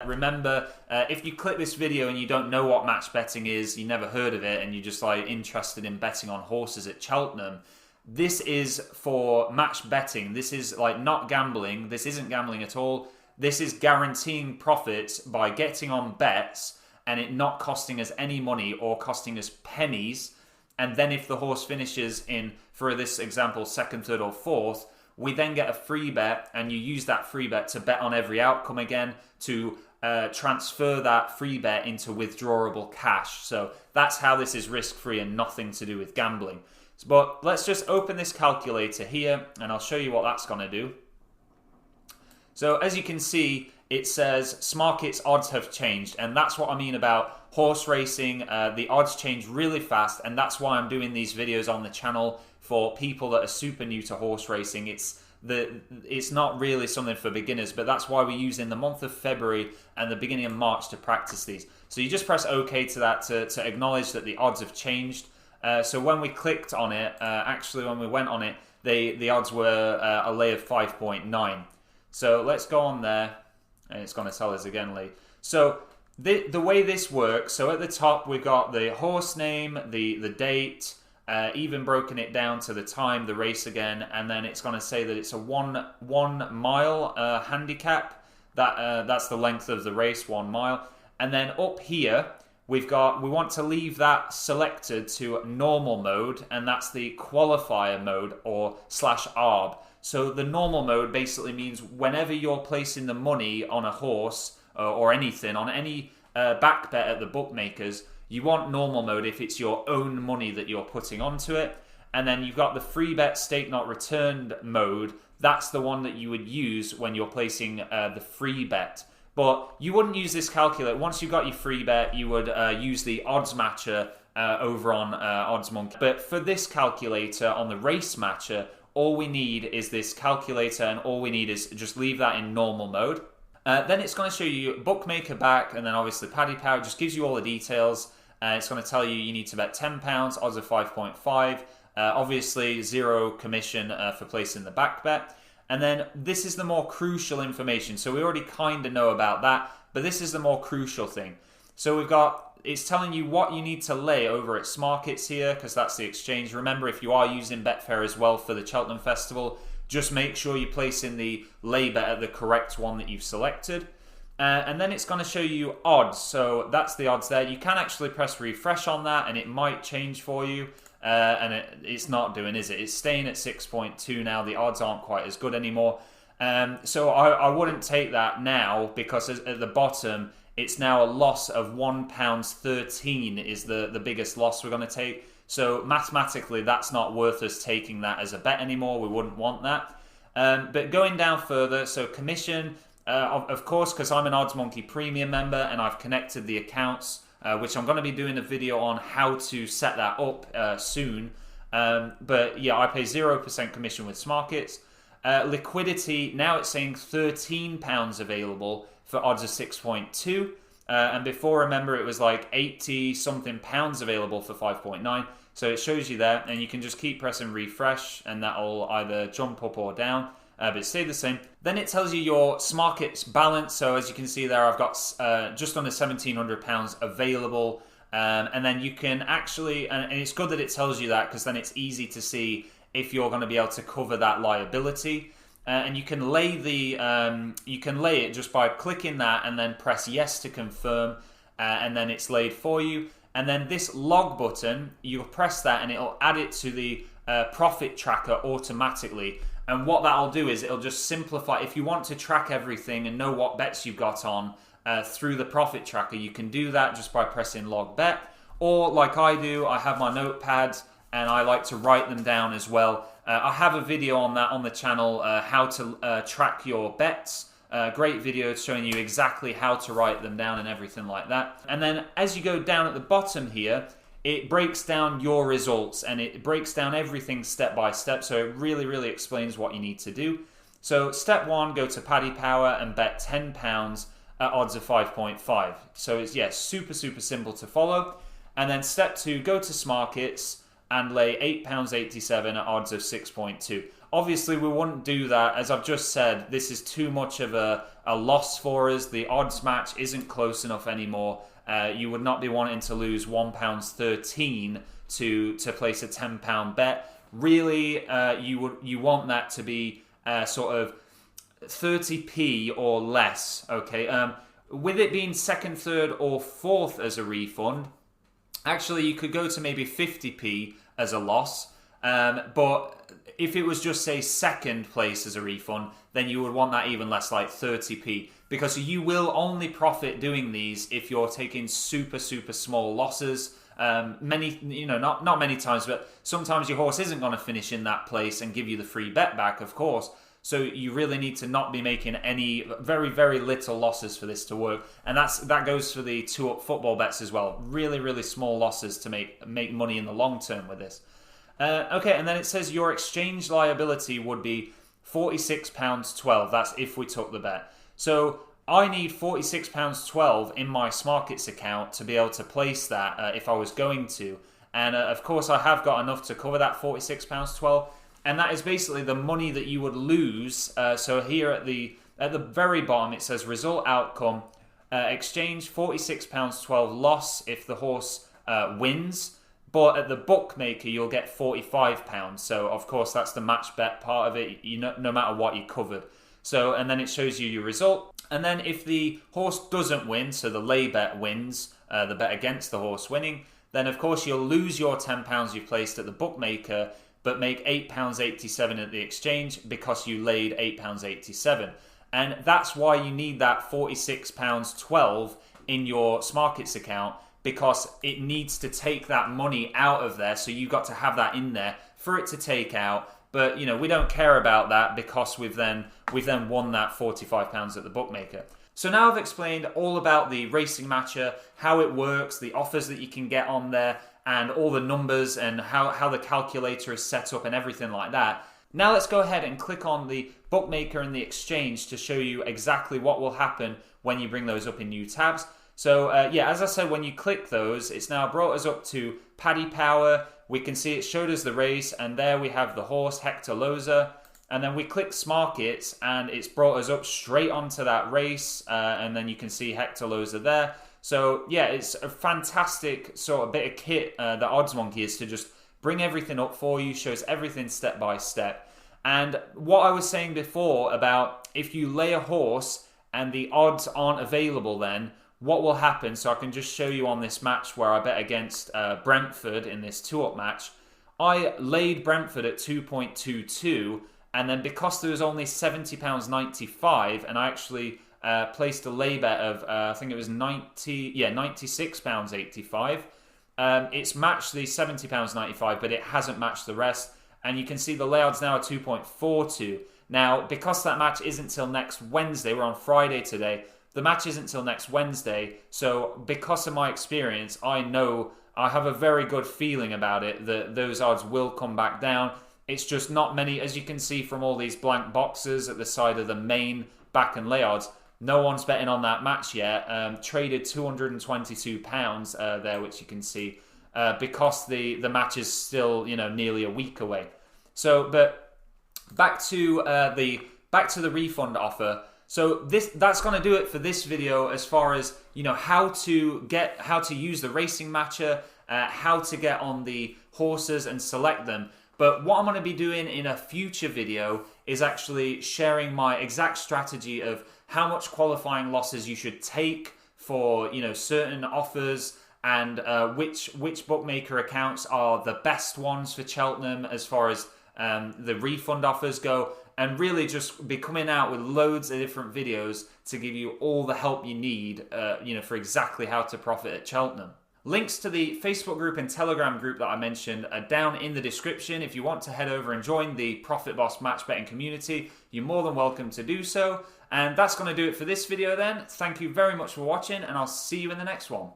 remember, if you click this video and you don't know what match betting is, you never heard of it, and you're just like interested in betting on horses at Cheltenham, this is for match betting. This is like not gambling. This isn't gambling at all. This is guaranteeing profits by getting on bets and it not costing us any money or costing us pennies. And then if the horse finishes in, for this example, second, third or fourth, we then get a free bet, and you use that free bet to bet on every outcome again, to transfer that free bet into withdrawable cash. So that's how this is risk-free and nothing to do with gambling. But let's just open this calculator here, and I'll show you what that's going to do. So as you can see, it says Smarket's odds have changed, and that's what I mean about horse racing. The odds change really fast, and that's why I'm doing these videos on the channel for people that are super new to horse racing. It's not really something for beginners, but that's why we use in the month of February and the beginning of March to practice these. So you just press OK to that to acknowledge that the odds have changed. So when we clicked on it, actually when we went on it, the odds were a lay of 5.9. So let's go on there, and it's going to tell us again, Lee. So the way this works, so at the top we've got the horse name, the date, even broken it down to the time, the race again, and then it's going to say that it's a one mile handicap. That's the length of the race, 1 mile. And then up here we want to leave that selected to normal mode, and that's the qualifier mode or /ARB. So the normal mode basically means whenever you're placing the money on a horse or anything, on any back bet at the bookmakers, you want normal mode if it's your own money that you're putting onto it. And then you've got the free bet stake not returned mode. That's the one that you would use when you're placing the free bet. But you wouldn't use this calculator. Once you've got your free bet, you would use the OddsMatcher over on OddsMonkey. But for this calculator on the Racematcher, all we need is this calculator, and all we need is just leave that in normal mode. Then it's going to show you bookmaker back, and then obviously Paddy Power. It just gives you all the details. It's going to tell you need to bet £10, odds of 5.5. Obviously, 0 commission for placing the back bet. And then this is the more crucial information. So we already kind of know about that, but this is the more crucial thing. So it's telling you what you need to lay over at Smarkets here, because that's the exchange. Remember, if you are using Betfair as well for the Cheltenham Festival, just make sure you place in the lay bet at the correct one that you've selected. And then it's going to show you odds. So that's the odds there. You can actually press refresh on that, and it might change for you. And it's not doing, is it? It's staying at 6.2 now. The odds aren't quite as good anymore. So I wouldn't take that now, because at the bottom, it's now a loss of £1.13 is the biggest loss we're going to take. So mathematically, that's not worth us taking that as a bet anymore. We wouldn't want that. But going down further, so commission, of course, because I'm an OddsMonkey Premium member and I've connected the accounts, which I'm going to be doing a video on how to set that up soon. But yeah, I pay 0% commission with Smarkets. Liquidity, now it's saying £13 available for odds of 6.2. And before, remember, it was like 80 something pounds available for 5.9. So it shows you there, and you can just keep pressing refresh, and that'll either jump up or down, but it stayed the same. Then it tells you your Smarkets balance. So as you can see there, I've got just under £1,700 available. And then you can actually, and it's good that it tells you that, because then it's easy to see if you're going to be able to cover that liability. And you can lay it just by clicking that and then press yes to confirm, and then it's laid for you. And then this log button, you'll press that and it'll add it to the profit tracker automatically. And what that'll do is it'll just simplify. If you want to track everything and know what bets you've got on through the profit tracker, you can do that just by pressing log bet. Or like I do, I have my notepads and I like to write them down as well. I have a video on that on the channel, how to track your bets. Great video showing you exactly how to write them down and everything like that. And then as you go down at the bottom here, it breaks down your results and it breaks down everything step by step. So it really, really explains what you need to do. So step 1, go to Paddy Power and bet £10 at odds of 5.5. So it's, yeah, super, super simple to follow. And then step 2, go to Smarkets and lay £8.87 at odds of 6.2. obviously we wouldn't do that. As I've just said, this is too much of a loss for us. The odds match isn't close enough anymore. You would not be wanting to lose £1.13 to place a £10 bet. Really, you want that to be sort of 30p or less. Okay, with it being second, third, or fourth as a refund, actually you could go to maybe 50p as a loss. But if it was just, say, second place as a refund, then you would want that even less, like 30p, because you will only profit doing these if you're taking super small losses. Not many times, but sometimes your horse isn't going to finish in that place and give you the free bet back, of course. So you really need to not be making any very little losses for this to work, and that goes for the 2-up football bets as well. Really small losses to make money in the long term with this. Okay, and then it says your exchange liability would be £46.12. That's if we took the bet. So I need £46.12 in my Smarkets account to be able to place that if I was going to. And of course I have got enough to cover that £46.12. And that is basically the money that you would lose. So here at the very bottom it says result outcome, exchange £46.12 loss if the horse wins. But at the bookmaker, you'll get £45. So, of course, that's the match bet part of it, no matter what you covered. So, and then it shows you your result. And then if the horse doesn't win, so the lay bet wins, the bet against the horse winning, then, of course, you'll lose your £10 you've placed at the bookmaker, but make £8.87 at the exchange because you laid £8.87. And that's why you need that £46.12 in your Smarkets account, because it needs to take that money out of there. So you've got to have that in there for it to take out. But we don't care about that because we've then won that £45 at the bookmaker. So now I've explained all about the Racing Matcher, how it works, the offers that you can get on there, and all the numbers and how the calculator is set up and everything like that. Now let's go ahead and click on the bookmaker and the exchange to show you exactly what will happen when you bring those up in new tabs. So as I said, when you click those, it's now brought us up to Paddy Power. We can see it showed us the race, and there we have the horse Hector Loza. And then we click Smarkets, and it's brought us up straight onto that race, and then you can see Hector Loza there. So yeah, it's a fantastic sort of bit of kit that OddsMonkey is to just bring everything up for you, shows everything step by step. And what I was saying before about if you lay a horse and the odds aren't available, then what will happen, so I can just show you on this match where I bet against Brentford in this 2-up match. I laid Brentford at 2.22, and then because there was only £70.95, and I actually placed a lay bet of, I think it was £96.85. It's matched the £70.95, but it hasn't matched the rest. And you can see the lay odds now are 2.42. Now, because that match isn't till next Wednesday, we're on Friday today, the match isn't till next Wednesday, so because of my experience, I know I have a very good feeling about it that those odds will come back down. It's just not many, as you can see from all these blank boxes at the side of the main back and lay odds. No one's betting on that match yet. Traded £222 there, which you can see, because the match is still nearly a week away. So, but back to the refund offer. So that's going to do it for this video as far as how to use the Racing Matcher, how to get on the horses and select them. But what I'm going to be doing in a future video is actually sharing my exact strategy of how much qualifying losses you should take for certain offers, and which bookmaker accounts are the best ones for Cheltenham as far as the refund offers go. And really just be coming out with loads of different videos to give you all the help you need, for exactly how to profit at Cheltenham. Links to the Facebook group and Telegram group that I mentioned are down in the description. If you want to head over and join the Profit Boss match betting community, you're more than welcome to do so. And that's going to do it for this video then. Thank you very much for watching, and I'll see you in the next one.